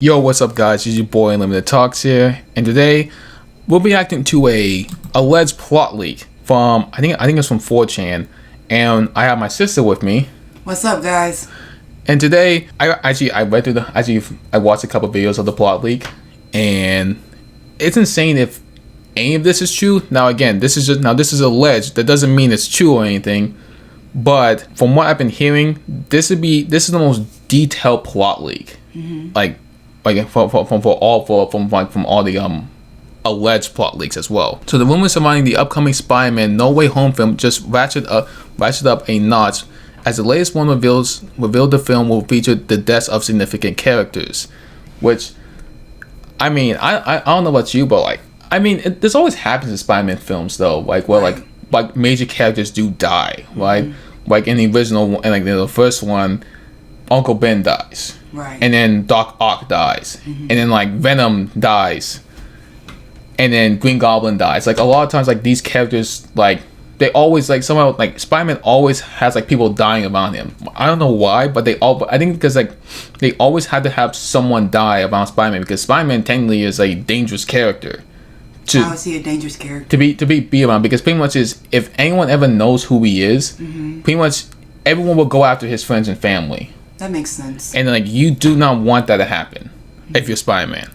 Yo, what's up guys, it's your boy Unlimited Talks here, and today we'll be acting to a alleged plot leak from, I think it's from 4chan, and I have my sister with me. What's up guys? And today, I watched a couple videos of the plot leak, and it's insane if any of this is true. Now again, this is alleged, that doesn't mean it's true or anything, but from what I've been hearing, this is the most detailed plot leak. Like from all the alleged plot leaks as well. So the rumors surrounding the upcoming Spider-Man No Way Home film just ratcheted up a notch, as the latest one revealed the film will feature the deaths of significant characters. Which, I mean, I don't know about you, but this always happens in Spider-Man films though, where major characters do die, right? Like in the original one, and the first one, Uncle Ben dies. Right. And then Doc Ock dies. And then Venom dies. And then Green Goblin dies. A lot of times these characters they always somehow Spider-Man always has people dying around him. I don't know why, but I think because they always had to have someone die around Spider-Man, because Spider-Man technically is a dangerous character. How is he a dangerous character? To be around, because pretty much if anyone ever knows who he is, pretty much everyone will go after his friends and family. That makes sense. And you do not want that to happen if you're Spider-Man.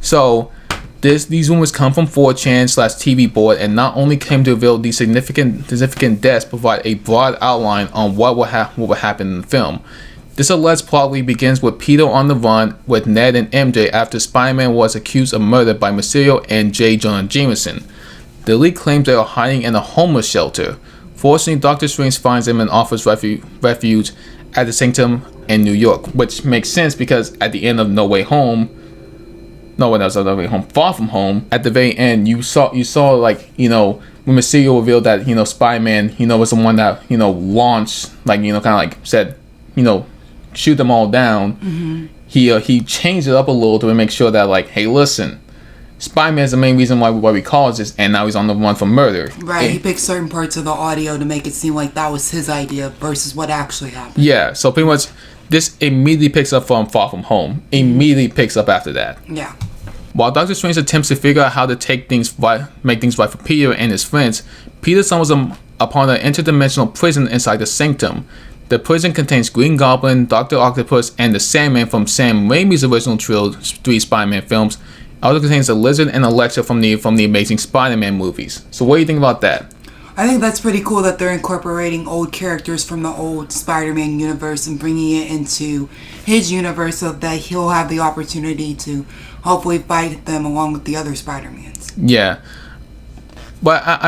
So these rumors come from 4chan/TV board, and not only claim to reveal these significant deaths, provide a broad outline on what will happen in the film. This alleged plot leak begins with Peter on the run with Ned and MJ after Spider-Man was accused of murder by Mysterio and J. Jonah Jameson. The leak claims they are hiding in a homeless shelter. Fortunately, Doctor Strange finds them and offers refuge at the Sanctum in New York, which makes sense because at the end of No Way Home, Far From Home, at the very end, you saw when Mysterio revealed that Spider-Man was the one that launched said shoot them all down. He changed it up a little to make sure that hey, listen, Spider-Man is the main reason why we caused this, and now he's on the run for murder. Right, he picked certain parts of the audio to make it seem like that was his idea versus what actually happened. Yeah, so pretty much this immediately picks up from Far From Home. Immediately picks up after that. Yeah. While Doctor Strange attempts to figure out how to make things right for Peter and his friends, Peter stumbles upon an interdimensional prison inside the Sanctum. The prison contains Green Goblin, Dr. Octopus, and the Sandman from Sam Raimi's original 3 Spider-Man films. It also contains a Lizard and Electro from the Amazing Spider-Man movies. So what do you think about that? I think that's pretty cool that they're incorporating old characters from the old Spider-Man universe and bringing it into his universe so that he'll have the opportunity to hopefully fight them along with the other Spider-Mans. Yeah. But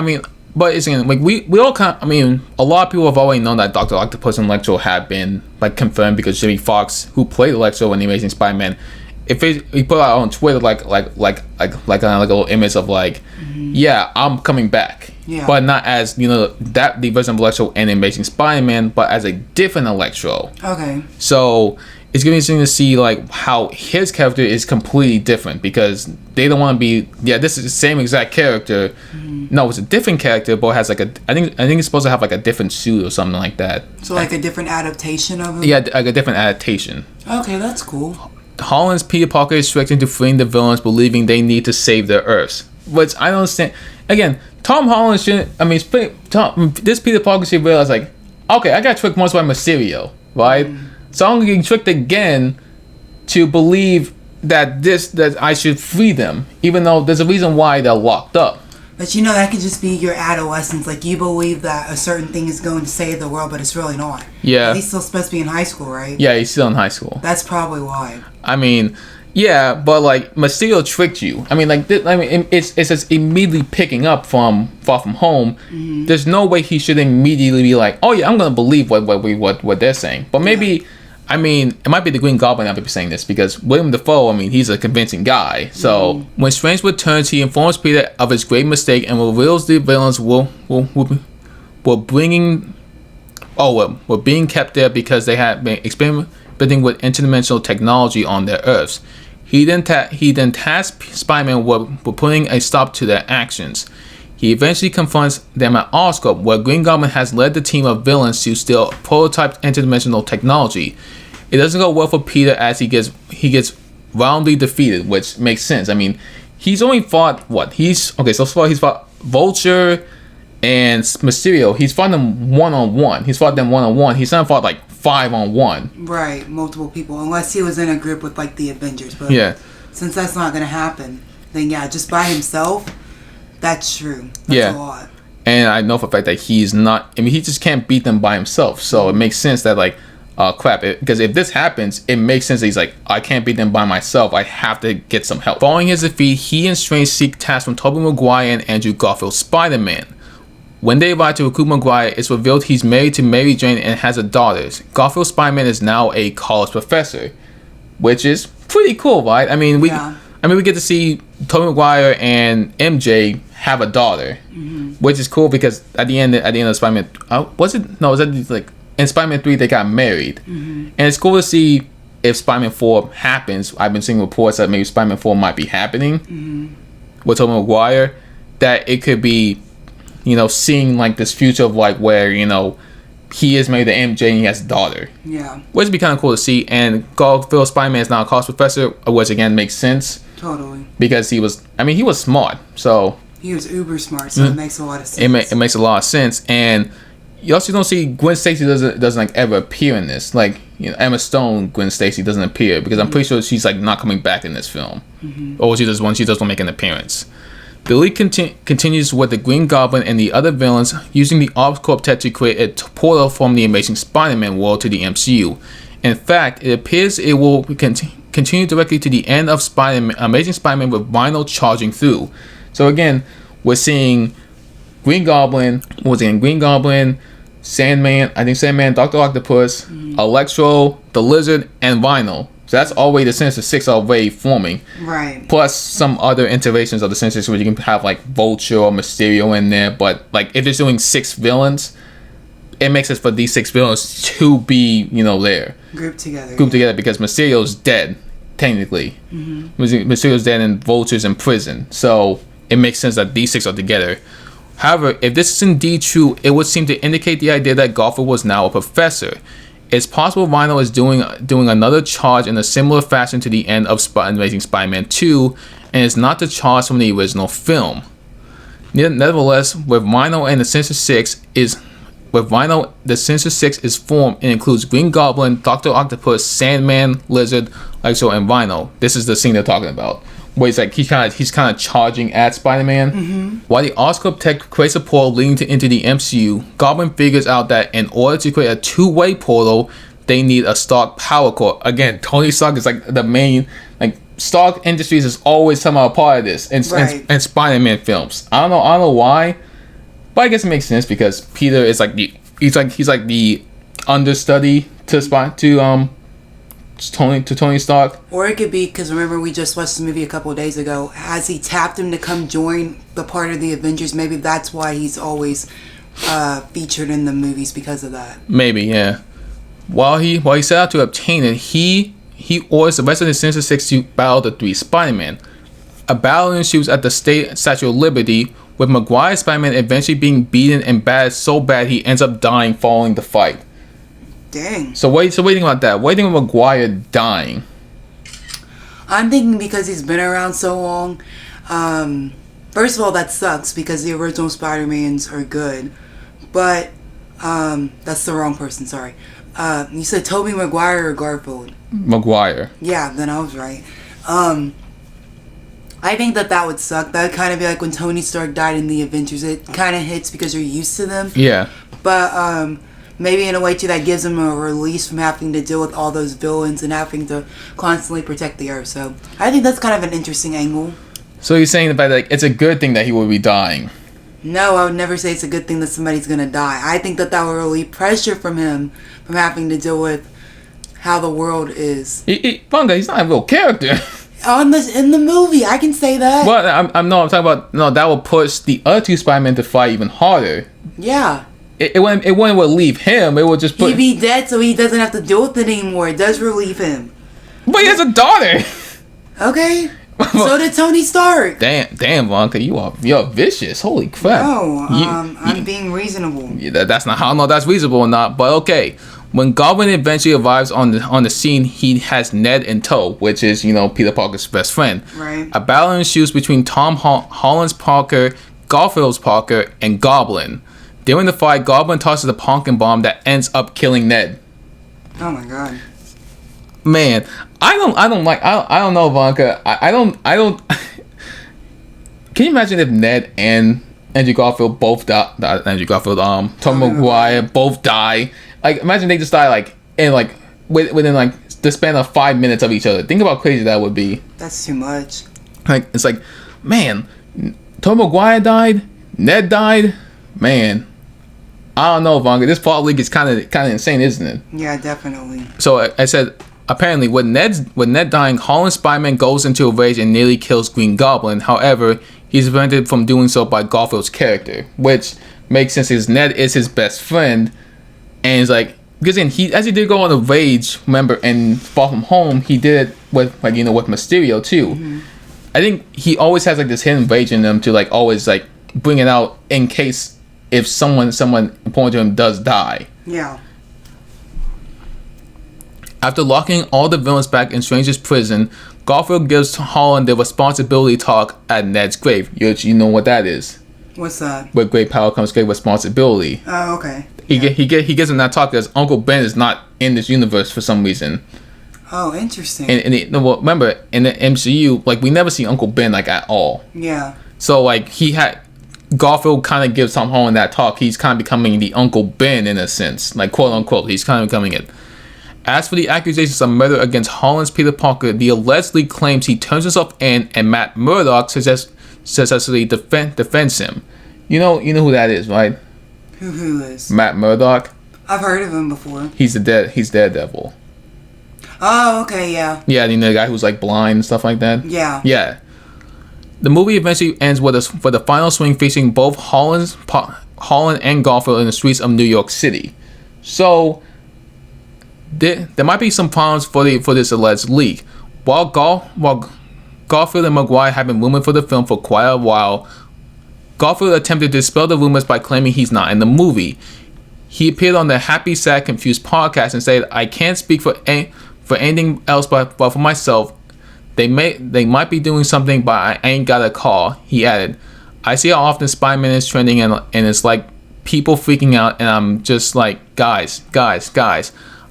but it's we all a lot of people have already known that Dr. Octopus and Electro have been confirmed, because Jimmy Fox, who played Electro in the Amazing Spider-Man, he put out on Twitter like a little image of yeah, I'm coming back. Yeah. But not as that the version of Electro and Amazing Spider-Man, but as a different Electro. Okay. So it's gonna be interesting to see how his character is completely different, because they don't want to be this is the same exact character. No, it's a different character, but it has I think it's supposed to have a different suit or something like that. So a different adaptation of him? Yeah, a different adaptation. Okay, that's cool. Holland's Peter Parker is tricked into freeing the villains, believing they need to save their Earths. Which I don't understand. Again, Tom Holland shouldn't. This Peter Parker should realize okay, I got tricked once by Mysterio, right? So I'm getting tricked again to believe that I should free them, even though there's a reason why they're locked up. But that could just be your adolescence. You believe that a certain thing is going to save the world, but it's really not. Yeah. He's still supposed to be in high school, right? Yeah, he's still in high school. That's probably why. Yeah, but Mysterio tricked you. It's just immediately picking up from Far From Home. There's no way he should immediately be oh yeah, I'm gonna believe what they're saying. But maybe, it might be the Green Goblin that would be saying this, because William Dafoe, he's a convincing guy. So when Strange returns, he informs Peter of his great mistake and reveals the villains were being kept there because they had been experimenting with interdimensional technology on their Earths. He then tasked Spider-Man with putting a stop to their actions. He eventually confronts them at Oscorp, where Green Goblin has led the team of villains to steal prototyped interdimensional technology. It doesn't go well for Peter, as he gets roundly defeated, which makes sense. I mean, he's only fought what? So far he's fought Vulture and Mysterio. He's fought them one-on-one. He's not fought like 5-on-1. Right, multiple people, unless he was in a group with like the Avengers. But yeah, since that's not gonna happen, then yeah, just by himself, that's true. That's a lot. And I know for a fact that he's not. I mean, he just can't beat them by himself. So it makes sense that like, because if this happens, it makes sense that he's like, I can't beat them by myself. I have to get some help. Following his defeat, he and Strange seek tasks from Tobey Maguire and Andrew Garfield's Spider-Man. When they arrive to recruit Maguire, it's revealed he's married to Mary Jane and has a daughter. Garfield's Spider-Man is now a college professor, which is pretty cool, right? I mean, we get to see Tobey Maguire and MJ have a daughter, which is cool because at the end of Spider-Man, in Spider-Man 3 they got married, and it's cool to see if Spider-Man 4 happens. I've been seeing reports that maybe Spider-Man 4 might be happening with Tobey Maguire, that it could be, seeing like this future of like where, he is married to MJ and he has a daughter. Yeah. Which would be kind of cool to see. And Garfield Spider-Man is now a college professor, which again makes sense. Totally. Because he was smart. So he was uber smart, so it makes a lot of sense. It makes a lot of sense. And you also don't see Gwen Stacy doesn't like ever appear in this. Like, Emma Stone, Gwen Stacy doesn't appear because I'm pretty sure she's like not coming back in this film. Or she does make an appearance. The league continues with the Green Goblin and the other villains using the Oscorp tech to create a portal from the Amazing Spider-Man world to the MCU. In fact, it appears it will continue directly to the end of Amazing Spider-Man with Rhino charging through. So again, we're seeing Green Goblin, Sandman, Dr. Octopus, Electro, the Lizard, and Rhino. So that's already the Sinister Six already forming. Right. Plus some other iterations of the Sinister Six where you can have like Vulture or Mysterio in there. But like if it's doing 6 villains, it makes sense for these 6 villains to be, there. Grouped together because Mysterio's dead, technically. Mysterio's dead and Vulture's in prison. So it makes sense that these 6 are together. However, if this is indeed true, it would seem to indicate the idea that Garfield was now a professor. It's possible Rhino is doing another charge in a similar fashion to the end of Amazing Spider-Man 2, and is not the charge from the original film. Nevertheless, with Rhino and the Sinister Six is formed and includes Green Goblin, Dr. Octopus, Sandman, Lizard, Electro, and Rhino. This is the scene they're talking about, where he's kind of charging at Spider-Man. While the Oscorp tech creates a portal leading into the MCU, Goblin figures out that in order to create a two-way portal, they need a Stark power core. Again, Tony Stark is like the main, like Stark Industries is always somehow a part of this in Spider-Man films. I don't know why, but I guess it makes sense because Peter is like he's like the understudy to Tony Stark. Or it could be because remember we just watched the movie a couple of days ago. Has he tapped him to come join the part of the Avengers? Maybe that's why he's always featured in the movies because of that. Maybe, yeah. While he set out to obtain it, he orders the rest of the Sinister Six to battle the 3 Spider-Man. A battle ensues at the Statue of Liberty, with Maguire's Spider-Man eventually being beaten and battered so bad he ends up dying following the fight. Dang. So what do you think about that? What do you think of Maguire dying? I'm thinking because he's been around so long. First of all, that sucks because the original Spider-Mans are good. But that's the wrong person, sorry. You said Tobey Maguire or Garfield? Maguire. Yeah, then I was right. I think that would suck. That would kind of be like when Tony Stark died in the Avengers. It kind of hits because you're used to them. Yeah. But maybe in a way too that gives him a release from having to deal with all those villains and having to constantly protect the Earth. So I think that's kind of an interesting angle. So you're saying that like it's a good thing that he will be dying? No, I would never say it's a good thing that somebody's gonna die. I think that will relieve pressure from him from having to deal with how the world is. Bunga, he's not a real character. In the movie, I can say that. Well, I'm talking about that will push the other 2 Spider-Men to fight even harder. Yeah. It wouldn't relieve him. It would just put. He'd be dead, so he doesn't have to deal with it anymore. It does relieve him. But he has a daughter. Okay. So did Tony Stark. Damn, Vonka, you're vicious. Holy crap. No, I'm being reasonable. Yeah, that's not how I know that's reasonable or not. But okay, When Goblin eventually arrives on the scene, he has Ned in tow, which is, Peter Parker's best friend. Right. A battle ensues between Tom Holland's Parker, Garfield's Parker, and Goblin. During the fight, Goblin tosses a pumpkin bomb that ends up killing Ned. Oh my god. Man, I don't know, Ivanka. I don't. Can you imagine if Ned and Andrew Garfield both die? Not Andrew Garfield, Tom Maguire both die. Like, imagine they just die within the span of 5 minutes of each other. Think about how crazy that would be. That's too much. Like, it's like, man, Tom Maguire died, Ned died, man. I don't know, Ivanka. This plot leak is kind of insane, isn't it? Yeah, definitely. So I said, apparently, with Ned dying, Holland Spider-Man goes into a rage and nearly kills Green Goblin. However, he's prevented from doing so by Garfield's character, which makes sense because Ned is his best friend, and it's like, because then he did go on a rage, remember, and Far From Home, he did it with with Mysterio too. Mm-hmm. I think he always has this hidden rage in him to always bring it out in case if someone important to him does die. Yeah. After locking all the villains back in Stranger's prison, Garfield gives Holland the responsibility talk at Ned's grave. You know what that is? What's that? With great power comes great responsibility. Oh, okay. He gives him that talk because Uncle Ben is not in this universe for some reason. Oh, interesting. Remember in the MCU, we never see Uncle Ben at all. Yeah. So Garfield kind of gives Tom Holland that talk. He's kind of becoming the Uncle Ben in a sense, quote unquote. He's kind of becoming it. As for the accusations of murder against Holland's Peter Parker, the alleged leak claims he turns himself in, and Matt Murdock successfully defends him. You know who that is, right? Who is? Matt Murdock. I've heard of him before. He's Daredevil. Oh, okay, yeah. Yeah, the guy who's blind and stuff like that. Yeah. Yeah. The movie eventually ends with a final swing featuring both Holland and Garfield in the streets of New York City. So there might be some problems for this alleged leak. While Garfield and Maguire have been rumored for the film for quite a while, Garfield attempted to dispel the rumors by claiming he's not in the movie. He appeared on the Happy Sad Confused podcast and said, "I can't speak for anything else but for myself. They might be doing something, but I ain't got a call." He added, "I see how often Spider-Man is trending and it's people freaking out, and I'm just guys.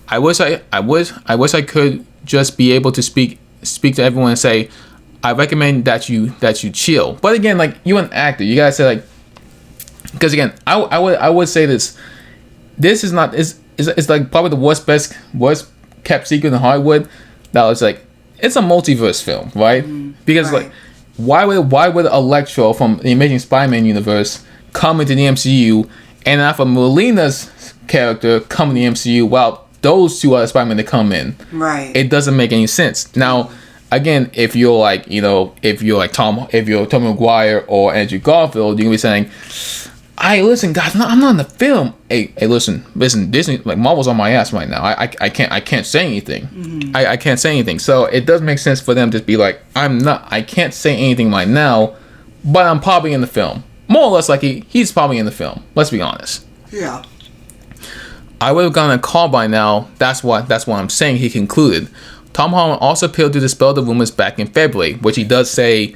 I wish I could just be able to speak to everyone and say, I recommend that you chill." But again, you're an actor, you gotta say because again, I would say this is not is probably the worst kept secret in Hollywood. That was it's a multiverse film, right? Because right. why would Electro from the Amazing Spider-Man universe come into the MCU, and after Melina's character come in the MCU, while those two other Spider-Man to come in? Right. It doesn't make any sense. Now, again, if you're Tom Maguire or Andrew Garfield, you can be saying, "Hey, listen, guys, I'm not in the film. Hey, listen, Disney, Marvel's on my ass right now. I can't say anything. Mm-hmm. I can't say anything." So it does make sense for them to be I can't say anything right now, but I'm probably in the film. More or less, he's probably in the film. Let's be honest. Yeah. I would have gotten a call by now. That's what I'm saying. He concluded. Tom Holland also appealed to dispel the rumors back in February, which he does say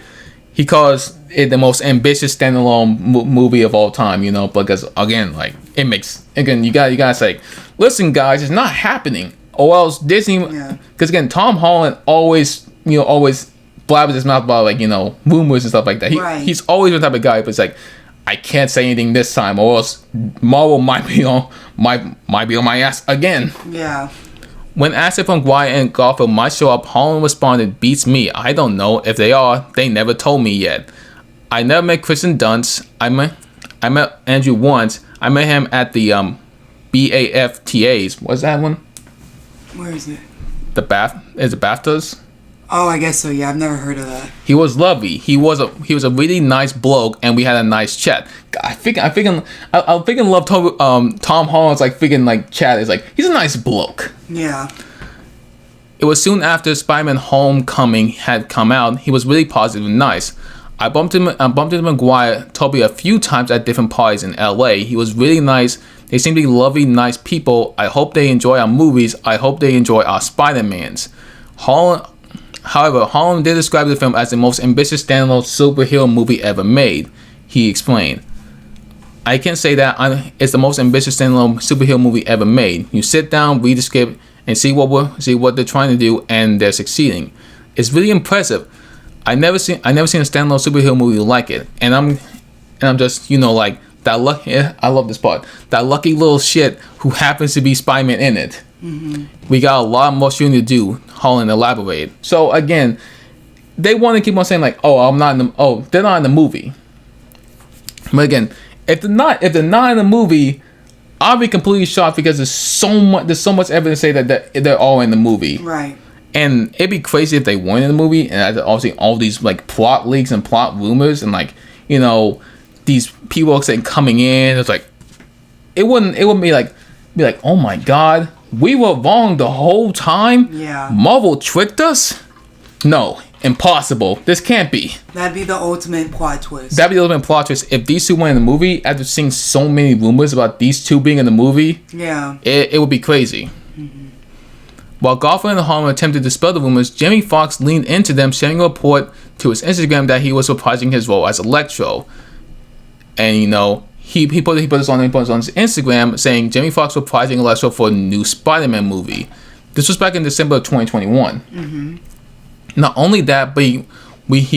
he calls it the most ambitious standalone movie of all time. Because again, it makes you gotta say, listen, guys, it's not happening, or else Disney. Because again, Tom Holland always blabbers his mouth about rumors and stuff like that. He's always the type of guy, but it's I can't say anything this time, or else Marvel might be on my ass again. Yeah. When asked if Maguire and Garfield might show up, Holland responded, "Beats me. I don't know. If they are, they never told me yet. I never met Kristen Dunst. I met Andrew once. I met him at the BAFTAs. What's that one? Where is it? Is it BAFTAs? Oh, I guess so. Yeah, I've never heard of that. He was lovely. He was a really nice bloke, and we had a nice chat. I freaking love Tom Holland's chat. Is he's a nice bloke. Yeah. It was soon after Spider-Man Homecoming had come out. He was really positive and nice. I bumped into Maguire, Toby a few times at different parties in LA. He was really nice They seem to be lovely, nice people. I hope they enjoy our movies. I hope they enjoy our Spider-Mans. However, Holland did describe the film as the most ambitious standalone superhero movie ever made. He explained, I can say that it's the most ambitious standalone superhero movie ever made. You sit down, read the script, and see what they're trying to do, and they're succeeding. It's really impressive. I never seen a standalone superhero movie like it, and I'm just like that lucky. I love this part. That lucky little shit who happens to be Spider-Man in it. Mm-hmm. We got a lot more shooting to do. Holland elaborate. So again, they want to keep on saying like, they're not in the movie. But again, if they're not in the movie, I'll be completely shocked because there's so much evidence to say that they're all in the movie. Right. And it'd be crazy if they weren't in the movie, and obviously all these like plot leaks and plot rumors and like these people saying coming in. It's like it wouldn't be like oh my god, we were wrong the whole time. Yeah. Marvel tricked us. No, impossible. This can't be. That'd be the ultimate plot twist. That'd be the ultimate plot twist if these two went in the movie after seeing so many rumors about these two being in the movie. Yeah. It would be crazy. While Garfield and Holland attempted to dispel the rumors, Jamie Foxx leaned into them, sharing a report to his Instagram that he was reprising his role as Electro. And he put this on his Instagram saying Jamie Foxx reprising Electro for a new Spider-Man movie. This was back in December of 2021. Mm-hmm. Not only that, but he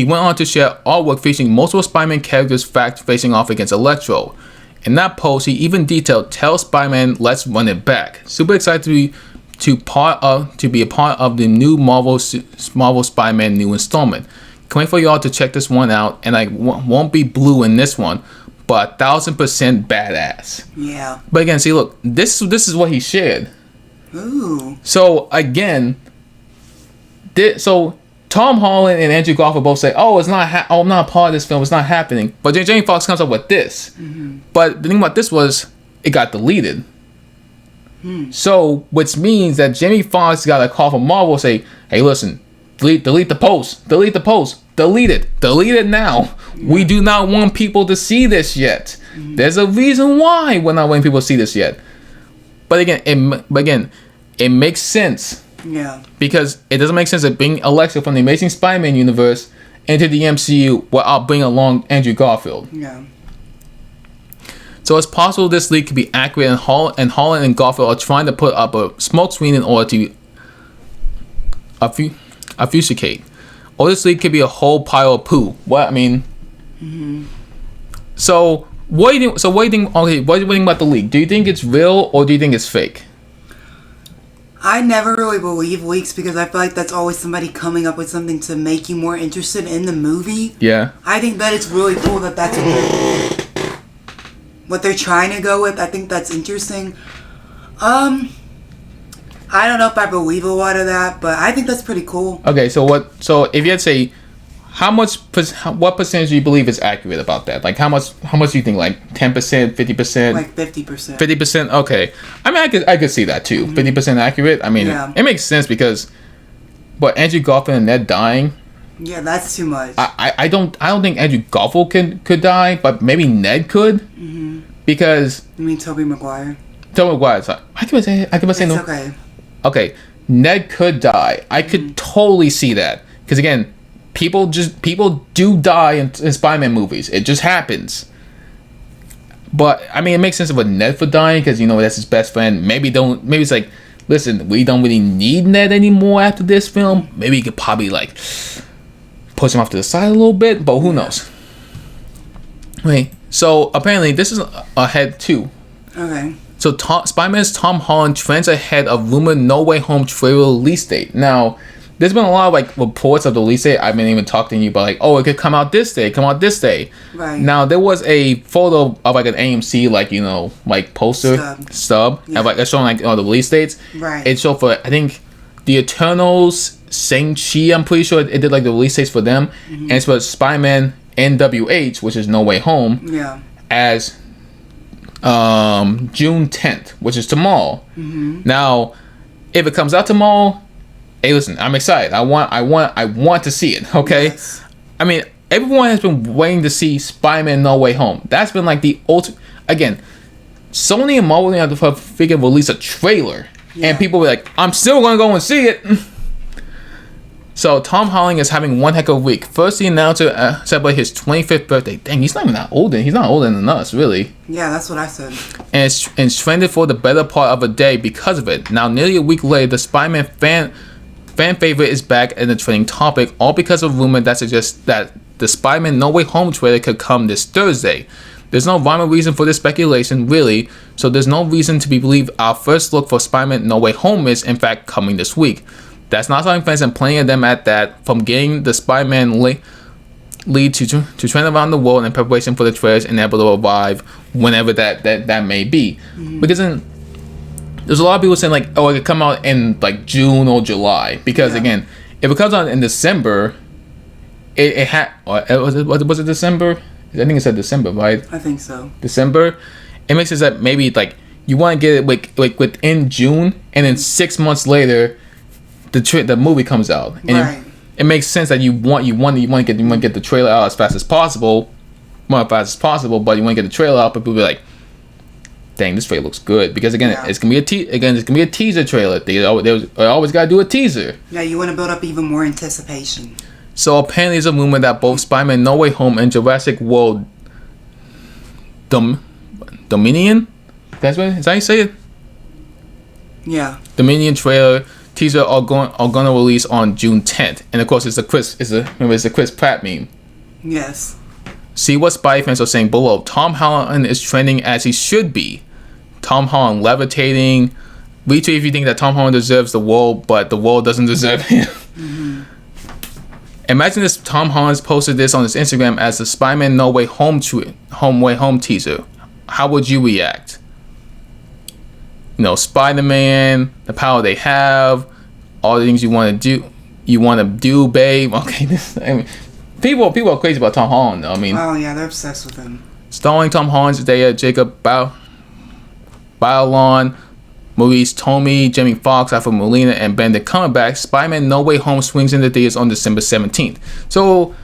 went on to share artwork featuring multiple Spider-Man characters facing off against Electro. In that post, he even detailed, "Tell Spider-Man, let's run it back." Super excited to be a part of the new Marvel Spider-Man new installment. Can't wait for y'all to check this one out, and I won't be blue in this one, but 1000% badass. Yeah. But again, see, look, this is what he shared. Ooh. So again, Tom Holland and Andrew Garfield both say, "Oh, it's not. I'm not a part of this film. It's not happening." But Jamie Foxx comes up with this. Mm-hmm. But the thing about this was, it got deleted. So, which means that Jamie Foxx got a call from Marvel say, "Hey, listen, delete the post, delete it now. We do not want people to see this yet. There's a reason why we're not wanting people to see this yet." But again, it makes sense. Yeah. Because it doesn't make sense to bring Alexa from the Amazing Spider-Man universe into the MCU without bringing along Andrew Garfield. Yeah. So it's possible this leak could be accurate, and Holland and Garfield are trying to put up a smokescreen in order to obfuscate. Or this leak could be a whole pile of poo. So what do you think? Okay, what do you think about the leak? Do you think it's real or do you think it's fake? I never really believe leaks because I feel like that's always somebody coming up with something to make you more interested in the movie. Yeah. I think that it's really cool that that's what they're trying to go with. I think that's interesting. I don't know if I believe a lot of that, but I think that's pretty cool. Okay, so if you had to say, what percentage do you believe is accurate about that? Like how much do you think? Like 10%, 50%? Like 50%. 50%. Okay. I mean, I could see that too. 50% accurate. I mean, It makes sense because, but Andrew Garfield and Ned dying. Yeah, that's too much. I don't think Andrew Garfield could die, but maybe Ned could. Mm-hmm. Because. You mean Tobey Maguire? Tobey Maguire. I could say no. It's okay. Okay, Ned could die. I could totally see that because again, people do die in Spider-Man movies. It just happens. But I mean, it makes sense of a Ned for dying because that's his best friend. Maybe it's like, listen, we don't really need Ned anymore after this film. Maybe you could probably like push him off to the side a little bit, but who knows? Okay, so apparently this is ahead too. Okay. So Spider-Man's Tom Holland trends ahead of rumored No Way Home trailer release date. Now, there's been a lot of like reports of the release date. I've been even talking to you about like, oh, it could come out this day. Right. Now there was a photo of like an AMC like poster stub of like showing like the release dates. Right. It showed for I think the Eternals, Shang-Chi. I'm pretty sure it did like the release dates for them, and it's for Spider-Man NWH, which is No Way Home. Yeah. As June 10th, which is tomorrow. Now, if it comes out tomorrow, hey, listen, I'm excited. I want to see it. Okay. Yes. I mean, everyone has been waiting to see Spider-Man No Way Home. That's been like the ultimate. Again, Sony and Marvel didn't have to freaking release a trailer, and people were like, "I'm still gonna go and see it." So Tom Holland is having one heck of a week. First, he announced to celebrate his 25th birthday. Dang, he's not even that old. He's not older than us, really. Yeah, that's what I said. And it's trended for the better part of a day because of it. Now, nearly a week later, the Spider-Man fan favorite is back in the trending topic, all because of rumor that suggests that the Spider-Man No Way Home trailer could come this Thursday. There's no rhyme or reason for this speculation, really, so there's no reason to believe our first look for Spider-Man No Way Home is, in fact, coming this week. That's not stopping fans and plenty of them at that from getting the Spider-Man lead to trend around the world in preparation for the trailer's inevitable arrive whenever that may be. Because there's a lot of people saying like, oh, it could come out in like June or July. Because again, if it comes out in December, it had was it December? I think it said December, right? I think so. December. It makes sense that maybe like you want to get it like within June, and then 6 months later, the movie comes out, and it makes sense that you want to get the trailer out as fast as possible, more fast as possible. But you want to get the trailer out, but people be like, "Dang, this trailer looks good," because again, it's gonna be a teaser trailer. They always gotta do a teaser. Yeah, you want to build up even more anticipation. So apparently, there's a rumor that both Spider-Man No Way Home and Jurassic World Dominion. Is that how you say it? Yeah. Dominion trailer teaser are gonna release on June 10th, and of course it's a Chris Pratt meme. Yes. See what Spidey fans are saying below. Tom Holland is trending as he should be. Tom Holland levitating. Retweet if you think that Tom Holland deserves the world, but the world doesn't deserve him. Imagine this: Tom Holland's posted this on his Instagram as the Spider-Man No Way Home teaser. How would you react? You know, Spider-Man, the power they have, all the things you want to do, babe. Okay, people are crazy about Tom Holland, though. I mean, oh yeah, they're obsessed with him. Starring Tom Holland, Zendaya, Jacob Batalon, Maurice Tomei, Jamie Foxx, Alfred Molina, and Benedict Cumberbatch. Spider-Man No Way Home swings into theaters on December 17th. So,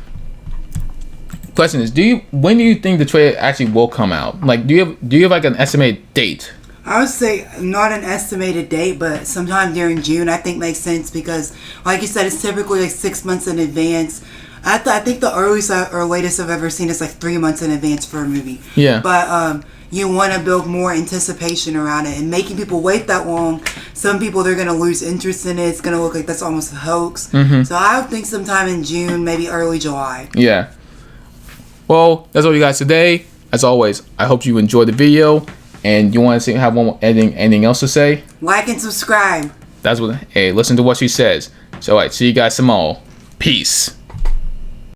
question is, when do you think the trailer actually will come out? Like, do you have like an estimated date? I would say not an estimated date, but sometime during June I think makes sense because, like you said, it's typically like 6 months in advance. I think the earliest or latest I've ever seen is like 3 months in advance for a movie. Yeah. But you want to build more anticipation around it, and making people wait that long. Some people, they're gonna lose interest in it. It's gonna look like that's almost a hoax. So I would think sometime in June, maybe early July. Yeah. Well, that's all you guys today. As always, I hope you enjoyed the video. And you want to have anything else to say? Like and subscribe. Hey, listen to what she says. So, alright, see you guys tomorrow. Peace.